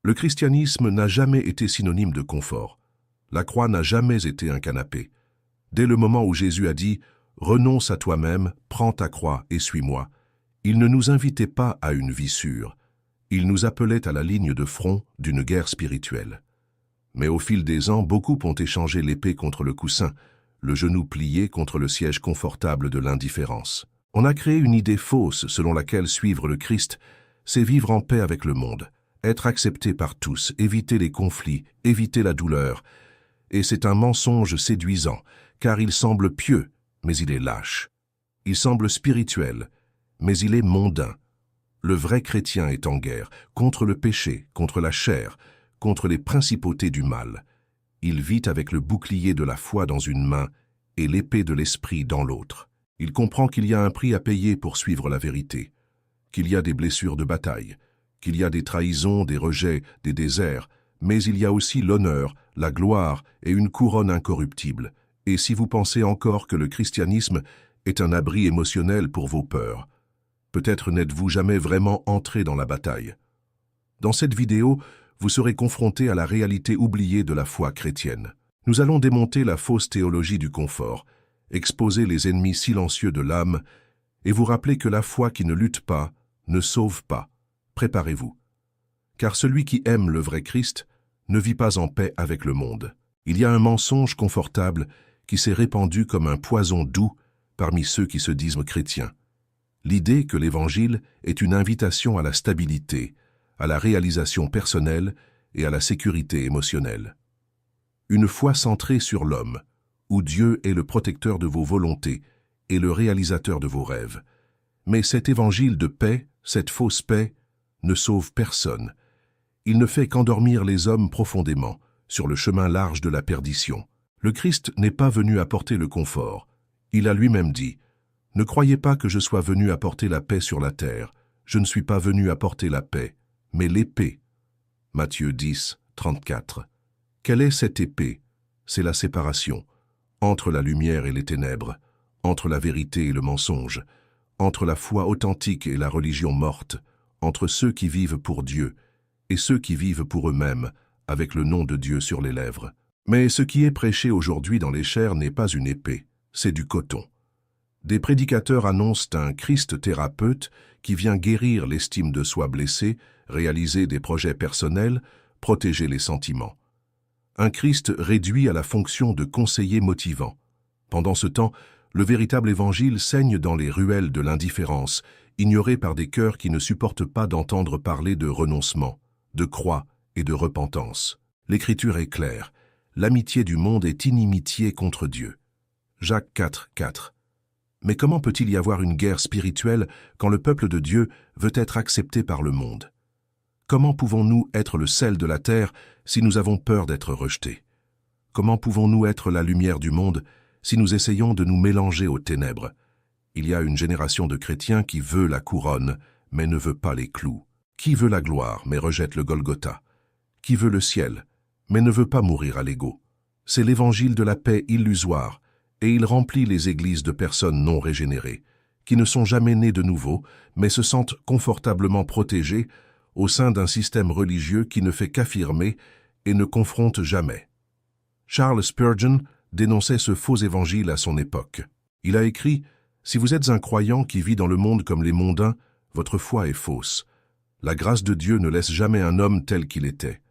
Le christianisme n'a jamais été synonyme de confort. La croix n'a jamais été un canapé. Dès le moment où Jésus a dit « Renonce à toi-même, prends ta croix et suis-moi », il ne nous invitait pas à une vie sûre. Il nous appelait à la ligne de front d'une guerre spirituelle. Mais au fil des ans, beaucoup ont échangé l'épée contre le coussin, le genou plié contre le siège confortable de l'indifférence. On a créé une idée fausse selon laquelle suivre le Christ, c'est vivre en paix avec le monde, être accepté par tous, éviter les conflits, éviter la douleur. Et c'est un mensonge séduisant, car il semble pieux, mais il est lâche. Il semble spirituel, mais il est mondain. Le vrai chrétien est en guerre, contre le péché, contre la chair, contre les principautés du mal. Il vit avec le bouclier de la foi dans une main et l'épée de l'esprit dans l'autre. Il comprend qu'il y a un prix à payer pour suivre la vérité, qu'il y a des blessures de bataille, qu'il y a des trahisons, des rejets, des déserts, mais il y a aussi l'honneur, la gloire et une couronne incorruptible. Et si vous pensez encore que le christianisme est un abri émotionnel pour vos peurs, peut-être n'êtes-vous jamais vraiment entré dans la bataille. Dans cette vidéo, vous serez confronté à la réalité oubliée de la foi chrétienne. Nous allons démonter la fausse théologie du confort, exposer les ennemis silencieux de l'âme et vous rappeler que la foi qui ne lutte pas ne sauve pas. Préparez-vous. Car celui qui aime le vrai Christ ne vit pas en paix avec le monde. Il y a un mensonge confortable qui s'est répandu comme un poison doux parmi ceux qui se disent chrétiens. L'idée que l'Évangile est une invitation à la stabilité, à la réalisation personnelle et à la sécurité émotionnelle. Une foi centrée sur l'homme, où Dieu est le protecteur de vos volontés et le réalisateur de vos rêves. Mais cet évangile de paix, cette fausse paix, ne sauve personne. Il ne fait qu'endormir les hommes profondément, sur le chemin large de la perdition. Le Christ n'est pas venu apporter le confort. Il a lui-même dit « Ne croyez pas que je sois venu apporter la paix sur la terre. Je ne suis pas venu apporter la paix, mais l'épée. » Matthieu 10, 34. Quelle est cette épée? C'est la séparation, entre la lumière et les ténèbres, entre la vérité et le mensonge, entre la foi authentique et la religion morte, entre ceux qui vivent pour Dieu et ceux qui vivent pour eux-mêmes, avec le nom de Dieu sur les lèvres. Mais ce qui est prêché aujourd'hui dans les chairs n'est pas une épée, c'est du coton. Des prédicateurs annoncent un Christ thérapeute qui vient guérir l'estime de soi blessée, réaliser des projets personnels, protéger les sentiments. Un Christ réduit à la fonction de conseiller motivant. Pendant ce temps, le véritable évangile saigne dans les ruelles de l'indifférence, ignoré par des cœurs qui ne supportent pas d'entendre parler de renoncement, de croix et de repentance. L'Écriture est claire. L'amitié du monde est inimitié contre Dieu. Jacques 4, 4. Mais comment peut-il y avoir une guerre spirituelle quand le peuple de Dieu veut être accepté par le monde? Comment pouvons-nous être le sel de la terre si nous avons peur d'être rejetés? Comment pouvons-nous être la lumière du monde si nous essayons de nous mélanger aux ténèbres? Il y a une génération de chrétiens qui veut la couronne, mais ne veut pas les clous. Qui veut la gloire, mais rejette le Golgotha? Qui veut le ciel, mais ne veut pas mourir à l'ego? C'est l'évangile de la paix illusoire, et il remplit les églises de personnes non régénérées, qui ne sont jamais nées de nouveau, mais se sentent confortablement protégées au sein d'un système religieux qui ne fait qu'affirmer et ne confronte jamais. Charles Spurgeon dénonçait ce faux évangile à son époque. Il a écrit « Si vous êtes un croyant qui vit dans le monde comme les mondains, votre foi est fausse. La grâce de Dieu ne laisse jamais un homme tel qu'il était. »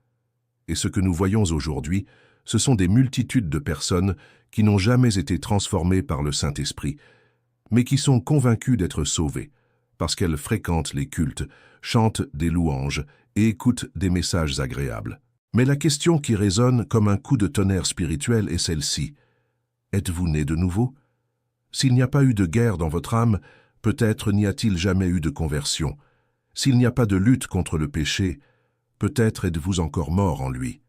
Et ce que nous voyons aujourd'hui, ce sont des multitudes de personnes qui n'ont jamais été transformées par le Saint-Esprit, mais qui sont convaincues d'être sauvées, parce qu'elles fréquentent les cultes, chantent des louanges et écoutent des messages agréables. Mais la question qui résonne comme un coup de tonnerre spirituel est celle-ci. Êtes-vous né de nouveau? S'il n'y a pas eu de guerre dans votre âme, peut-être n'y a-t-il jamais eu de conversion. S'il n'y a pas de lutte contre le péché, peut-être êtes-vous encore mort en lui.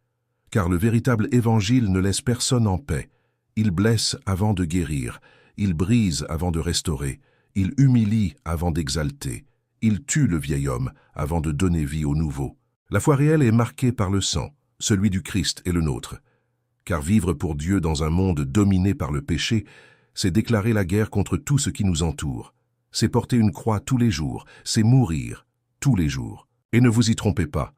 Car le véritable évangile ne laisse personne en paix. Il blesse avant de guérir, il brise avant de restaurer, il humilie avant d'exalter, il tue le vieil homme avant de donner vie au nouveau. La foi réelle est marquée par le sang, celui du Christ et le nôtre. Car vivre pour Dieu dans un monde dominé par le péché, c'est déclarer la guerre contre tout ce qui nous entoure. C'est porter une croix tous les jours, c'est mourir tous les jours. Et ne vous y trompez pas,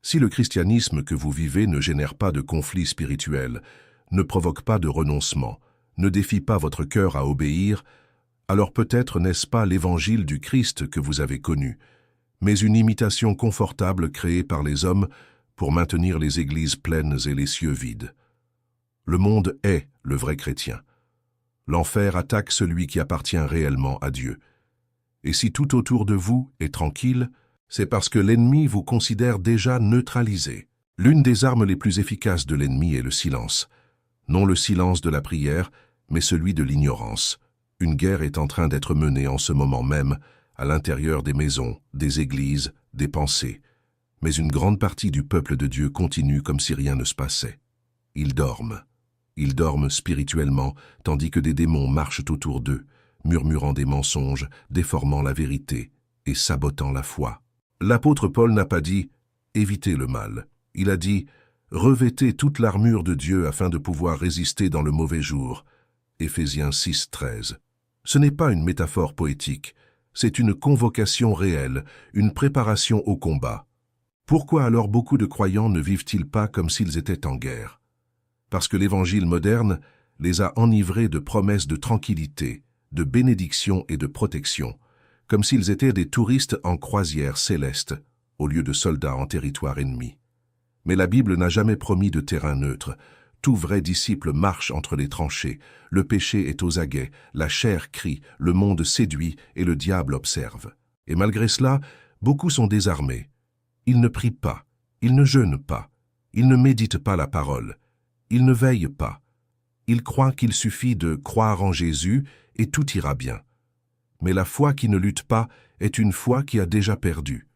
Si le christianisme que vous vivez ne génère pas de conflit spirituel, ne provoque pas de renoncement, ne défie pas votre cœur à obéir, alors peut-être n'est-ce pas l'évangile du Christ que vous avez connu, mais une imitation confortable créée par les hommes pour maintenir les églises pleines et les cieux vides. Le monde est le vrai chrétien. L'enfer attaque celui qui appartient réellement à Dieu. Et si tout autour de vous est tranquille, c'est parce que l'ennemi vous considère déjà neutralisé. L'une des armes les plus efficaces de l'ennemi est le silence. Non le silence de la prière, mais celui de l'ignorance. Une guerre est en train d'être menée en ce moment même, à l'intérieur des maisons, des églises, des pensées. Mais une grande partie du peuple de Dieu continue comme si rien ne se passait. Ils dorment. Ils dorment spirituellement, tandis que des démons marchent autour d'eux, murmurant des mensonges, déformant la vérité et sabotant la foi. L'apôtre Paul n'a pas dit « évitez le mal ». Il a dit « revêtez toute l'armure de Dieu afin de pouvoir résister dans le mauvais jour ». Éphésiens 6, 13. Ce n'est pas une métaphore poétique, c'est une convocation réelle, une préparation au combat. Pourquoi alors beaucoup de croyants ne vivent-ils pas comme s'ils étaient en guerre? Parce que l'évangile moderne les a enivrés de promesses de tranquillité, de bénédiction et de protection, comme s'ils étaient des touristes en croisière céleste, au lieu de soldats en territoire ennemi. Mais la Bible n'a jamais promis de terrain neutre. Tout vrai disciple marche entre les tranchées, le péché est aux aguets, la chair crie, le monde séduit et le diable observe. Et malgré cela, beaucoup sont désarmés. Ils ne prient pas, ils ne jeûnent pas, ils ne méditent pas la parole, ils ne veillent pas. Ils croient qu'il suffit de croire en Jésus et tout ira bien. Mais la foi qui ne lutte pas est une foi qui a déjà perdu.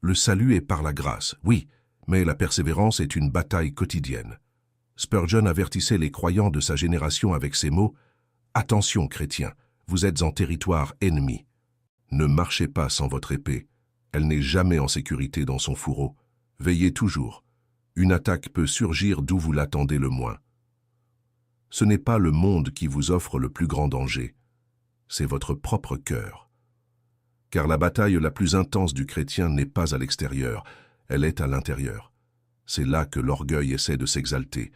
Le salut est par la grâce, oui, mais la persévérance est une bataille quotidienne. Spurgeon avertissait les croyants de sa génération avec ces mots « Attention, chrétiens, vous êtes en territoire ennemi. Ne marchez pas sans votre épée. Elle n'est jamais en sécurité dans son fourreau. Veillez toujours. Une attaque peut surgir d'où vous l'attendez le moins. Ce n'est pas le monde qui vous offre le plus grand danger. C'est votre propre cœur. Car la bataille la plus intense du chrétien n'est pas à l'extérieur, elle est à l'intérieur. C'est là que l'orgueil essaie de s'exalter.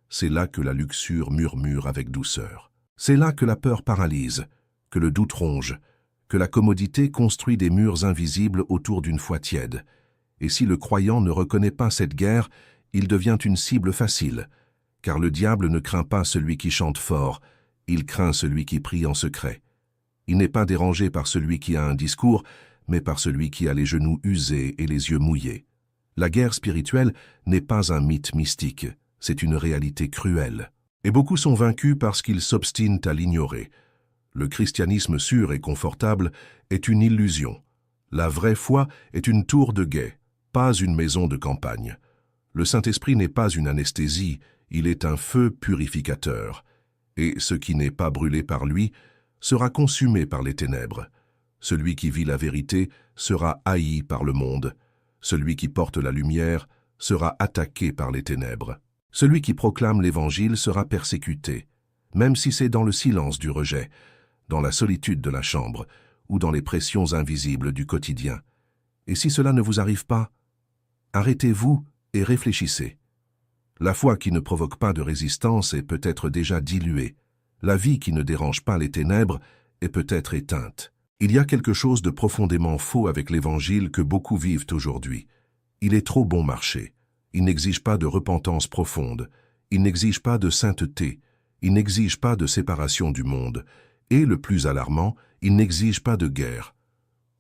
C'est là que la luxure murmure avec douceur. C'est là que la peur paralyse, que le doute ronge, que la commodité construit des murs invisibles autour d'une foi tiède. Et si le croyant ne reconnaît pas cette guerre, il devient une cible facile, car le diable ne craint pas celui qui chante fort, il craint celui qui prie en secret. Il n'est pas dérangé par celui qui a un discours, mais par celui qui a les genoux usés et les yeux mouillés. La guerre spirituelle n'est pas un mythe mystique, c'est une réalité cruelle. Et beaucoup sont vaincus parce qu'ils s'obstinent à l'ignorer. Le christianisme sûr et confortable est une illusion. La vraie foi est une tour de guet, pas une maison de campagne. Le Saint-Esprit n'est pas une anesthésie, il est un feu purificateur. Et ce qui n'est pas brûlé par lui sera consumé par les ténèbres. Celui qui vit la vérité sera haï par le monde. Celui qui porte la lumière sera attaqué par les ténèbres. Celui qui proclame l'Évangile sera persécuté, même si c'est dans le silence du rejet, dans la solitude de la chambre ou dans les pressions invisibles du quotidien. Et si cela ne vous arrive pas, arrêtez-vous et réfléchissez. La foi qui ne provoque pas de résistance est peut-être déjà diluée. La vie qui ne dérange pas les ténèbres est peut-être éteinte. Il y a quelque chose de profondément faux avec l'Évangile que beaucoup vivent aujourd'hui. Il est trop bon marché. Il n'exige pas de repentance profonde. Il n'exige pas de sainteté. Il n'exige pas de séparation du monde. Et, le plus alarmant, il n'exige pas de guerre.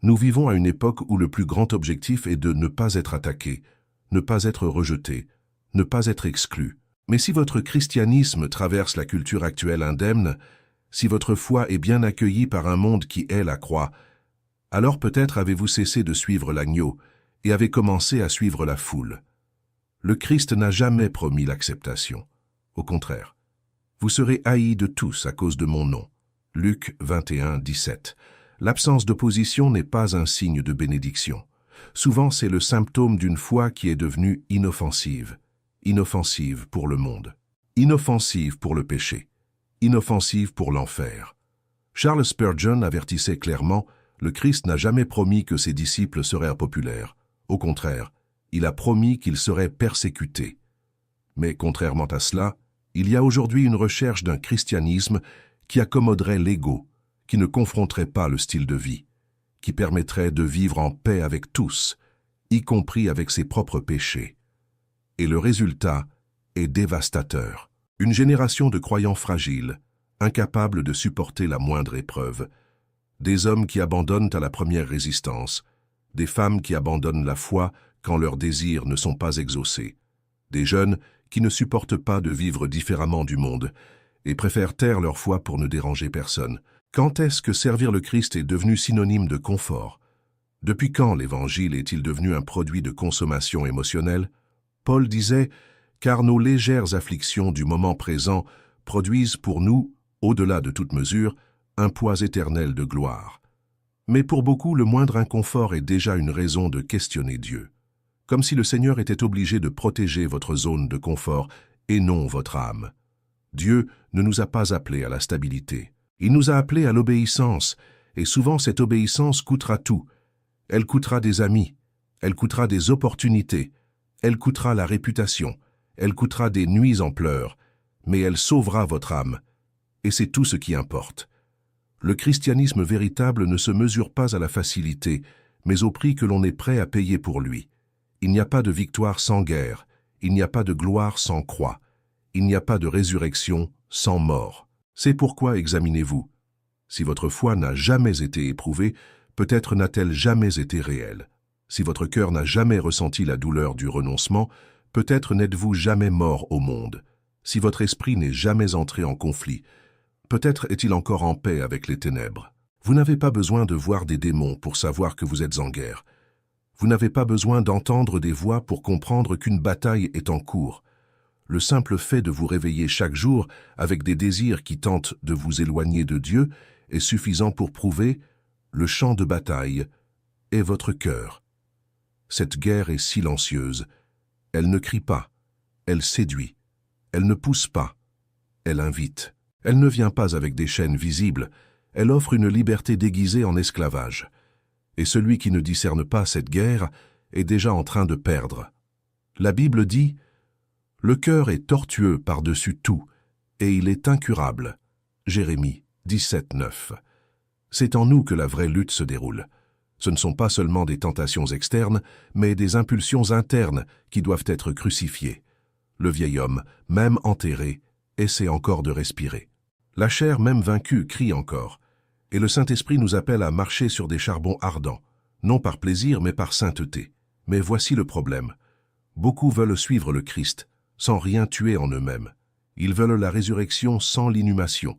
Nous vivons à une époque où le plus grand objectif est de ne pas être attaqué, ne pas être rejeté, ne pas être exclu. Mais si votre christianisme traverse la culture actuelle indemne, si votre foi est bien accueillie par un monde qui hait la croix, alors peut-être avez-vous cessé de suivre l'agneau et avez commencé à suivre la foule. Le Christ n'a jamais promis l'acceptation. Au contraire, vous serez haïs de tous à cause de mon nom. Luc 21, 17. L'absence d'opposition n'est pas un signe de bénédiction. Souvent, c'est le symptôme d'une foi qui est devenue inoffensive. Inoffensive pour le monde. Inoffensive pour le péché. Inoffensive pour l'enfer. Charles Spurgeon avertissait clairement, le Christ n'a jamais promis que ses disciples seraient impopulaires. Au contraire, Il a promis qu'il serait persécuté. Mais contrairement à cela, il y a aujourd'hui une recherche d'un christianisme qui accommoderait l'ego, qui ne confronterait pas le style de vie, qui permettrait de vivre en paix avec tous, y compris avec ses propres péchés. Et le résultat est dévastateur. Une génération de croyants fragiles, incapables de supporter la moindre épreuve, des hommes qui abandonnent à la première résistance, des femmes qui abandonnent la foi quand leurs désirs ne sont pas exaucés, des jeunes qui ne supportent pas de vivre différemment du monde et préfèrent taire leur foi pour ne déranger personne. Quand est-ce que servir le Christ est devenu synonyme de confort? Depuis quand l'Évangile est-il devenu un produit de consommation émotionnelle? Paul disait « Car nos légères afflictions du moment présent produisent pour nous, au-delà de toute mesure, un poids éternel de gloire. » Mais pour beaucoup, le moindre inconfort est déjà une raison de questionner Dieu. Comme si le Seigneur était obligé de protéger votre zone de confort et non votre âme. Dieu ne nous a pas appelés à la stabilité. Il nous a appelés à l'obéissance, et souvent cette obéissance coûtera tout. Elle coûtera des amis, elle coûtera des opportunités, elle coûtera la réputation, elle coûtera des nuits en pleurs, mais elle sauvera votre âme. Et c'est tout ce qui importe. Le christianisme véritable ne se mesure pas à la facilité, mais au prix que l'on est prêt à payer pour lui. Il n'y a pas de victoire sans guerre, il n'y a pas de gloire sans croix, il n'y a pas de résurrection sans mort. C'est pourquoi examinez-vous. Si votre foi n'a jamais été éprouvée, peut-être n'a-t-elle jamais été réelle. Si votre cœur n'a jamais ressenti la douleur du renoncement, peut-être n'êtes-vous jamais mort au monde. Si votre esprit n'est jamais entré en conflit, peut-être est-il encore en paix avec les ténèbres. Vous n'avez pas besoin de voir des démons pour savoir que vous êtes en guerre. Vous n'avez pas besoin d'entendre des voix pour comprendre qu'une bataille est en cours. Le simple fait de vous réveiller chaque jour avec des désirs qui tentent de vous éloigner de Dieu est suffisant pour prouver le champ de bataille est votre cœur. Cette guerre est silencieuse. Elle ne crie pas, elle séduit. Elle ne pousse pas, elle invite. Elle ne vient pas avec des chaînes visibles, elle offre une liberté déguisée en esclavage. Et celui qui ne discerne pas cette guerre est déjà en train de perdre. La Bible dit « Le cœur est tortueux par-dessus tout, et il est incurable. » Jérémie 17:9. C'est en nous que la vraie lutte se déroule. Ce ne sont pas seulement des tentations externes, mais des impulsions internes qui doivent être crucifiées. Le vieil homme, même enterré, essaie encore de respirer. La chair, même vaincue, crie encore. Et le Saint-Esprit nous appelle à marcher sur des charbons ardents, non par plaisir mais par sainteté. Mais voici le problème. Beaucoup veulent suivre le Christ, sans rien tuer en eux-mêmes. Ils veulent la résurrection sans l'inhumation.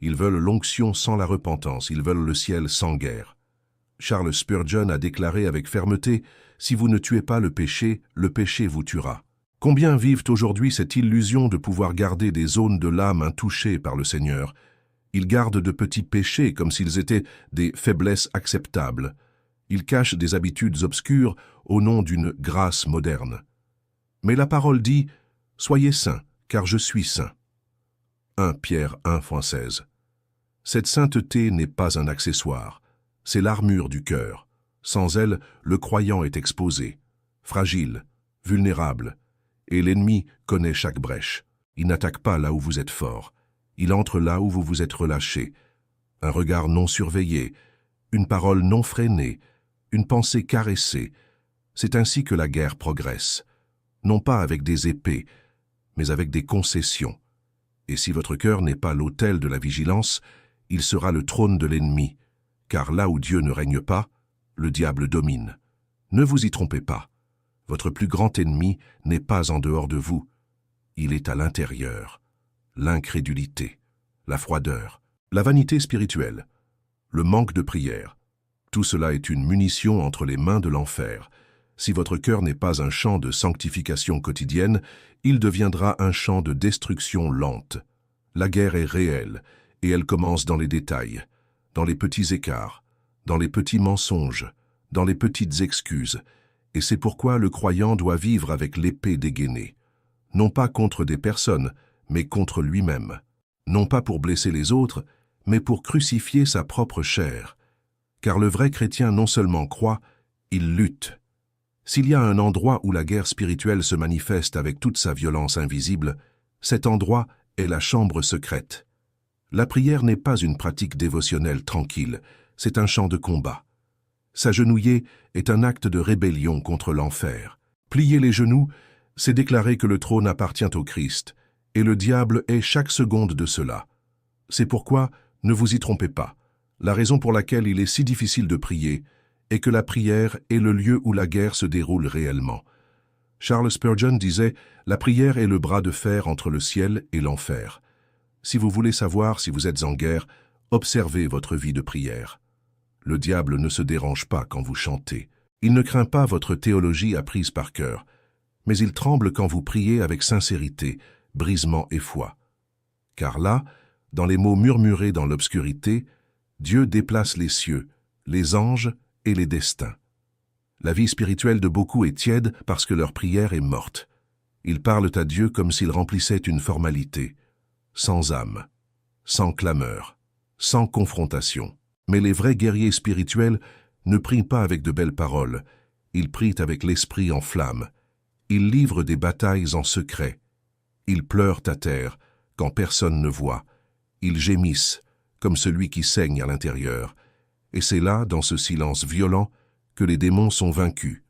Ils veulent l'onction sans la repentance. Ils veulent le ciel sans guerre. Charles Spurgeon a déclaré avec fermeté « Si vous ne tuez pas le péché vous tuera ». Combien vivent aujourd'hui cette illusion de pouvoir garder des zones de l'âme intouchées par le Seigneur? Ils gardent de petits péchés comme s'ils étaient des faiblesses acceptables. Ils cachent des habitudes obscures au nom d'une grâce moderne. Mais la parole dit « Soyez saints, car je suis saint ». 1 Pierre 1,16. Cette sainteté n'est pas un accessoire, c'est l'armure du cœur. Sans elle, le croyant est exposé, fragile, vulnérable, et l'ennemi connaît chaque brèche. Il n'attaque pas là où vous êtes fort. Il entre là où vous vous êtes relâché. Un regard non surveillé, une parole non freinée, une pensée caressée. C'est ainsi que la guerre progresse. Non pas avec des épées, mais avec des concessions. Et si votre cœur n'est pas l'autel de la vigilance, il sera le trône de l'ennemi. Car là où Dieu ne règne pas, le diable domine. Ne vous y trompez pas. Votre plus grand ennemi n'est pas en dehors de vous. Il est à l'intérieur. L'incrédulité, la froideur, la vanité spirituelle, le manque de prière. Tout cela est une munition entre les mains de l'enfer. Si votre cœur n'est pas un champ de sanctification quotidienne, il deviendra un champ de destruction lente. La guerre est réelle, et elle commence dans les détails, dans les petits écarts, dans les petits mensonges, dans les petites excuses, et c'est pourquoi le croyant doit vivre avec l'épée dégainée, non pas contre des personnes, mais contre lui-même, non pas pour blesser les autres, mais pour crucifier sa propre chair. Car le vrai chrétien non seulement croit, il lutte. S'il y a un endroit où la guerre spirituelle se manifeste avec toute sa violence invisible, cet endroit est la chambre secrète. La prière n'est pas une pratique dévotionnelle tranquille, c'est un champ de combat. S'agenouiller est un acte de rébellion contre l'enfer. Plier les genoux, c'est déclarer que le trône appartient au Christ, et le diable est chaque seconde de cela. C'est pourquoi, ne vous y trompez pas, la raison pour laquelle il est si difficile de prier est que la prière est le lieu où la guerre se déroule réellement. Charles Spurgeon disait « La prière est le bras de fer entre le ciel et l'enfer ». Si vous voulez savoir si vous êtes en guerre, observez votre vie de prière. Le diable ne se dérange pas quand vous chantez. Il ne craint pas votre théologie apprise par cœur, mais il tremble quand vous priez avec sincérité, brisement et foi. Car là, dans les mots murmurés dans l'obscurité, Dieu déplace les cieux, les anges et les destins. La vie spirituelle de beaucoup est tiède parce que leur prière est morte. Ils parlent à Dieu comme s'ils remplissaient une formalité, sans âme, sans clameur, sans confrontation. Mais les vrais guerriers spirituels ne prient pas avec de belles paroles, ils prient avec l'esprit en flamme. Ils livrent des batailles en secret. Ils pleurent à terre quand personne ne voit. Ils gémissent comme celui qui saigne à l'intérieur. Et c'est là, dans ce silence violent, que les démons sont vaincus.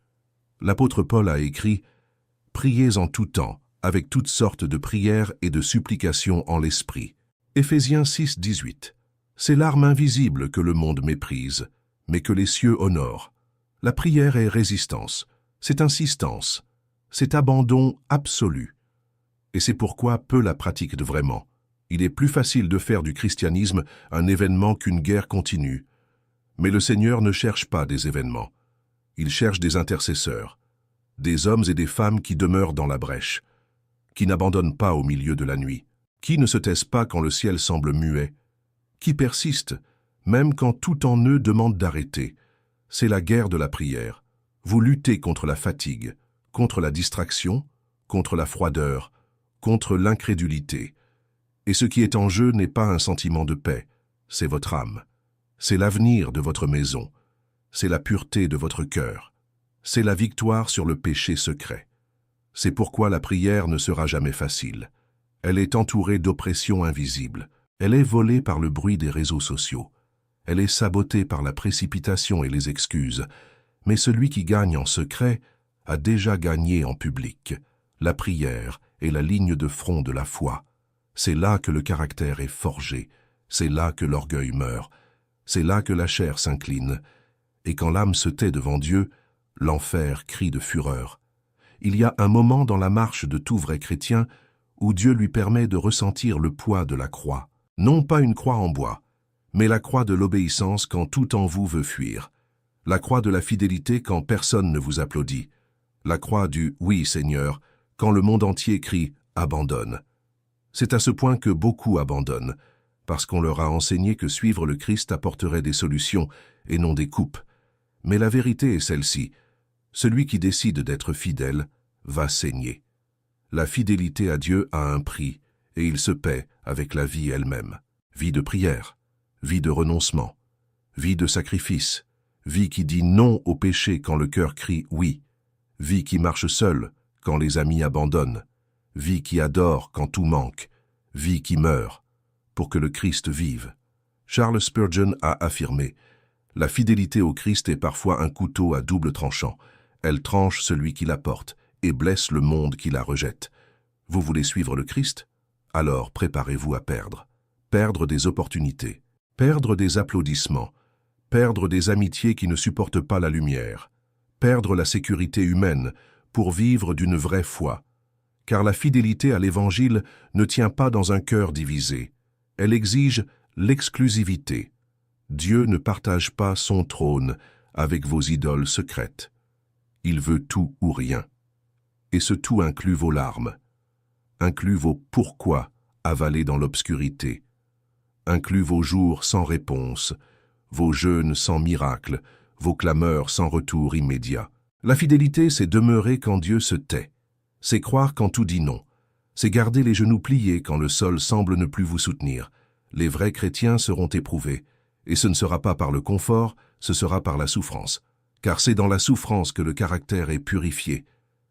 L'apôtre Paul a écrit « Priez en tout temps, avec toutes sortes de prières et de supplications en l'esprit. » Éphésiens 6, 18. C'est l'arme invisible que le monde méprise, mais que les cieux honorent. La prière est résistance, c'est insistance, c'est abandon absolu. Et c'est pourquoi peu la pratiquent vraiment. Il est plus facile de faire du christianisme un événement qu'une guerre continue. Mais le Seigneur ne cherche pas des événements. Il cherche des intercesseurs, des hommes et des femmes qui demeurent dans la brèche, qui n'abandonnent pas au milieu de la nuit, qui ne se taisent pas quand le ciel semble muet, qui persistent, même quand tout en eux demande d'arrêter. C'est la guerre de la prière. Vous luttez contre la fatigue, contre la distraction, contre la froideur, contre l'incrédulité. Et ce qui est en jeu n'est pas un sentiment de paix, c'est votre âme. C'est l'avenir de votre maison. C'est la pureté de votre cœur. C'est la victoire sur le péché secret. C'est pourquoi la prière ne sera jamais facile. Elle est entourée d'oppressions invisibles. Elle est volée par le bruit des réseaux sociaux. Elle est sabotée par la précipitation et les excuses. Mais celui qui gagne en secret a déjà gagné en public. La prière est la ligne de front de la foi. C'est là que le caractère est forgé. C'est là que l'orgueil meurt. C'est là que la chair s'incline. Et quand l'âme se tait devant Dieu, l'enfer crie de fureur. Il y a un moment dans la marche de tout vrai chrétien où Dieu lui permet de ressentir le poids de la croix. Non pas une croix en bois, mais la croix de l'obéissance quand tout en vous veut fuir. La croix de la fidélité quand personne ne vous applaudit. La croix du « Oui, Seigneur » quand le monde entier crie « Abandonne ». C'est à ce point que beaucoup abandonnent, parce qu'on leur a enseigné que suivre le Christ apporterait des solutions et non des coupes. Mais la vérité est celle-ci. Celui qui décide d'être fidèle va saigner. La fidélité à Dieu a un prix, et il se paie avec la vie elle-même. Vie de prière, vie de renoncement, vie de sacrifice, vie qui dit non au péché quand le cœur crie oui, vie qui marche seule quand les amis abandonnent, vie qui adore quand tout manque, vie qui meurt pour que le Christ vive. Charles Spurgeon a affirmé « La fidélité au Christ est parfois un couteau à double tranchant. Elle tranche celui qui la porte et blesse le monde qui la rejette. Vous voulez suivre le Christ? Alors préparez-vous à perdre. Perdre des opportunités, perdre des applaudissements, perdre des amitiés qui ne supportent pas la lumière, perdre la sécurité humaine pour vivre d'une vraie foi. Car la fidélité à l'Évangile ne tient pas dans un cœur divisé. Elle exige l'exclusivité. Dieu ne partage pas son trône avec vos idoles secrètes. Il veut tout ou rien. Et ce tout inclut vos larmes, inclut vos pourquoi avalés dans l'obscurité, inclut vos jours sans réponse, vos jeûnes sans miracle, vos clameurs sans retour immédiat. La fidélité, c'est demeurer quand Dieu se tait, c'est croire quand tout dit non, c'est garder les genoux pliés quand le sol semble ne plus vous soutenir. Les vrais chrétiens seront éprouvés, et ce ne sera pas par le confort, ce sera par la souffrance. car c'est dans la souffrance que le caractère est purifié,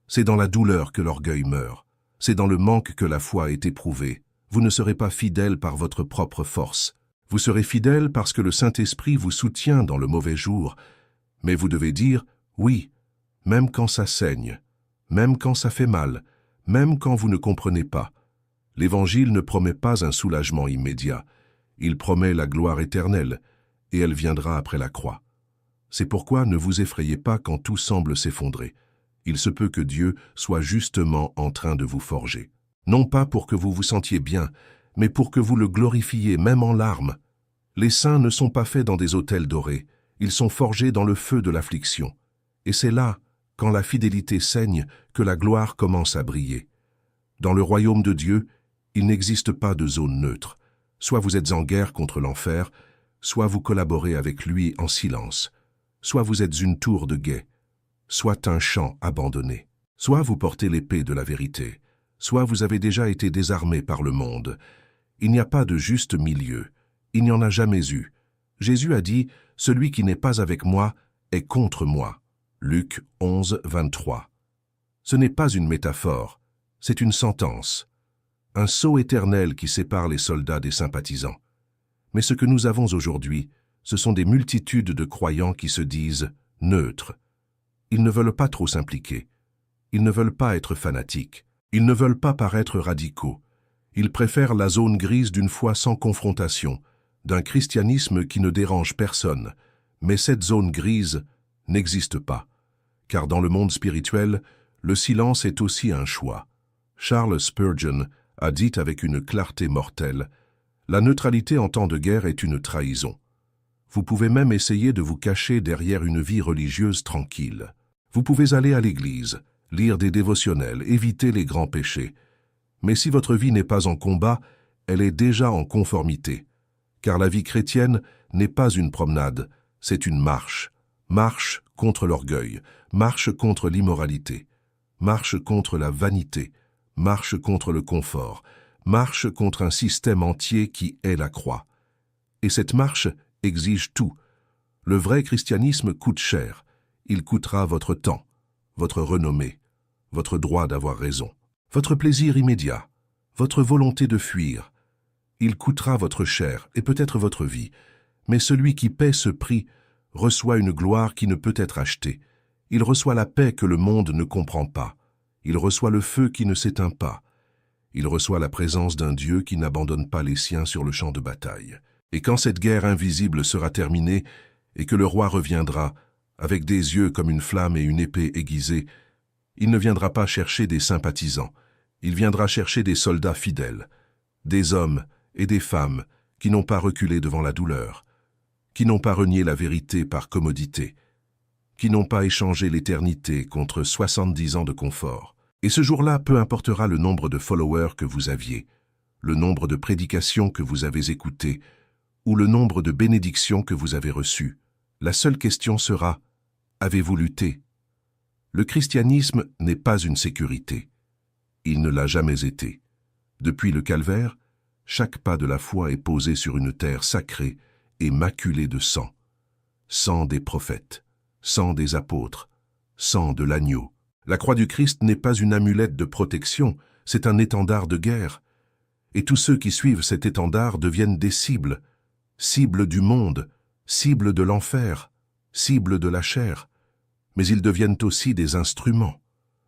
c'est dans la douleur que l'orgueil meurt, c'est dans le manque que la foi est éprouvée. Vous ne serez pas fidèle par votre propre force. Vous serez fidèle parce que le Saint-Esprit vous soutient dans le mauvais jour, mais vous devez dire « oui », même quand ça saigne, même quand ça fait mal, même quand vous ne comprenez pas. L'Évangile ne promet pas un soulagement immédiat, il promet la gloire éternelle, et elle viendra après la croix. C'est pourquoi ne vous effrayez pas quand tout semble s'effondrer. Il se peut que Dieu soit justement en train de vous forger. Non pas pour que vous vous sentiez bien, mais pour que vous le glorifiez même en larmes. Les saints ne sont pas faits dans des autels dorés, ils sont forgés dans le feu de l'affliction. Et c'est là, quand la fidélité saigne, que la gloire commence à briller. Dans le royaume de Dieu, il n'existe pas de zone neutre. Soit vous êtes en guerre contre l'enfer, soit vous collaborez avec lui en silence. Soit vous êtes une tour de guet, soit un champ abandonné. Soit vous portez l'épée de la vérité, soit vous avez déjà été désarmé par le monde. Il n'y a pas de juste milieu. Il n'y en a jamais eu. Jésus a dit « Celui qui n'est pas avec moi est contre moi ». Luc 11, 23. Ce n'est pas une métaphore, c'est une sentence. Un sceau éternel qui sépare les soldats des sympathisants. Mais ce que nous avons aujourd'hui, ce sont des multitudes de croyants qui se disent neutres. Ils ne veulent pas trop s'impliquer. Ils ne veulent pas être fanatiques. Ils ne veulent pas paraître radicaux. Ils préfèrent la zone grise d'une foi sans confrontation, d'un christianisme qui ne dérange personne. Mais cette zone grise n'existe pas. Car dans le monde spirituel, le silence est aussi un choix. Charles Spurgeon a dit avec une clarté mortelle « La neutralité en temps de guerre est une trahison. Vous pouvez même essayer de vous cacher derrière une vie religieuse tranquille. Vous pouvez aller à l'église, lire des dévotionnels, éviter les grands péchés. Mais si votre vie n'est pas en combat, elle est déjà en conformité. Car la vie chrétienne n'est pas une promenade, c'est une marche. Marche contre l'orgueil, marche contre l'immoralité, marche contre la vanité, marche contre le confort, marche contre un système entier qui est la croix. Et cette marche exige tout. Le vrai christianisme coûte cher. Il coûtera votre temps, votre renommée, votre droit d'avoir raison, votre plaisir immédiat, votre volonté de fuir. Il coûtera votre chair et peut-être votre vie. Mais celui qui paie ce prix reçoit une gloire qui ne peut être achetée. Il reçoit la paix que le monde ne comprend pas. Il reçoit le feu qui ne s'éteint pas. Il reçoit la présence d'un Dieu qui n'abandonne pas les siens sur le champ de bataille. Et quand cette guerre invisible sera terminée et que le roi reviendra, avec des yeux comme une flamme et une épée aiguisée, il ne viendra pas chercher des sympathisants, il viendra chercher des soldats fidèles, des hommes et des femmes qui n'ont pas reculé devant la douleur, qui n'ont pas renié la vérité par commodité, qui n'ont pas échangé l'éternité contre 70 ans de confort. Et ce jour-là, peu importera le nombre de followers que vous aviez, le nombre de prédications que vous avez écoutées, ou le nombre de bénédictions que vous avez reçues. La seule question sera « Avez-vous lutté ?» Le christianisme n'est pas une sécurité. Il ne l'a jamais été. Depuis le calvaire, chaque pas de la foi est posé sur une terre sacrée et maculée de sang. Sang des prophètes, sang des apôtres, sang de l'agneau. La croix du Christ n'est pas une amulette de protection, c'est un étendard de guerre. Et tous ceux qui suivent cet étendard deviennent des cibles. Cibles du monde, cibles de l'enfer, cibles de la chair. Mais ils deviennent aussi des instruments.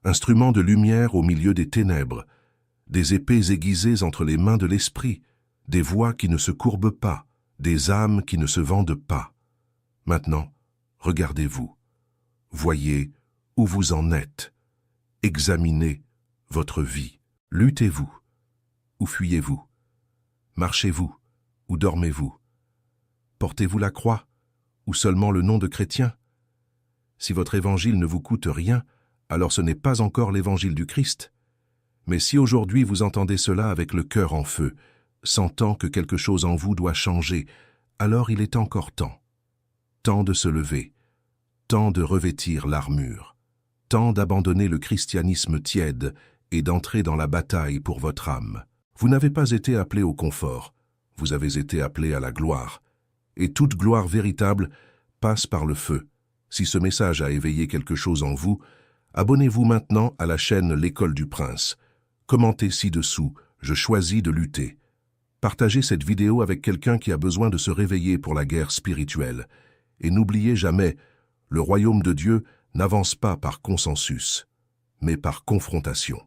Instruments de lumière au milieu des ténèbres, des épées aiguisées entre les mains de l'esprit, des voix qui ne se courbent pas, des âmes qui ne se vendent pas. Maintenant, regardez-vous. Voyez où vous en êtes. Examinez votre vie. Luttez-vous ou fuyez-vous? Marchez-vous ou dormez-vous? Portez-vous la croix ou seulement le nom de chrétien? Si votre évangile ne vous coûte rien, alors ce n'est pas encore l'évangile du Christ. Mais si aujourd'hui vous entendez cela avec le cœur en feu, sentant que quelque chose en vous doit changer, alors il est encore temps. Temps de se lever, temps de revêtir l'armure, temps d'abandonner le christianisme tiède et d'entrer dans la bataille pour votre âme. Vous n'avez pas été appelé au confort, vous avez été appelé à la gloire. Et toute gloire véritable passe par le feu. Si ce message a éveillé quelque chose en vous, abonnez-vous maintenant à la chaîne L'École du Prince. Commentez ci-dessous, je choisis de lutter. Partagez cette vidéo avec quelqu'un qui a besoin de se réveiller pour la guerre spirituelle. Et n'oubliez jamais, le royaume de Dieu n'avance pas par consensus, mais par confrontation.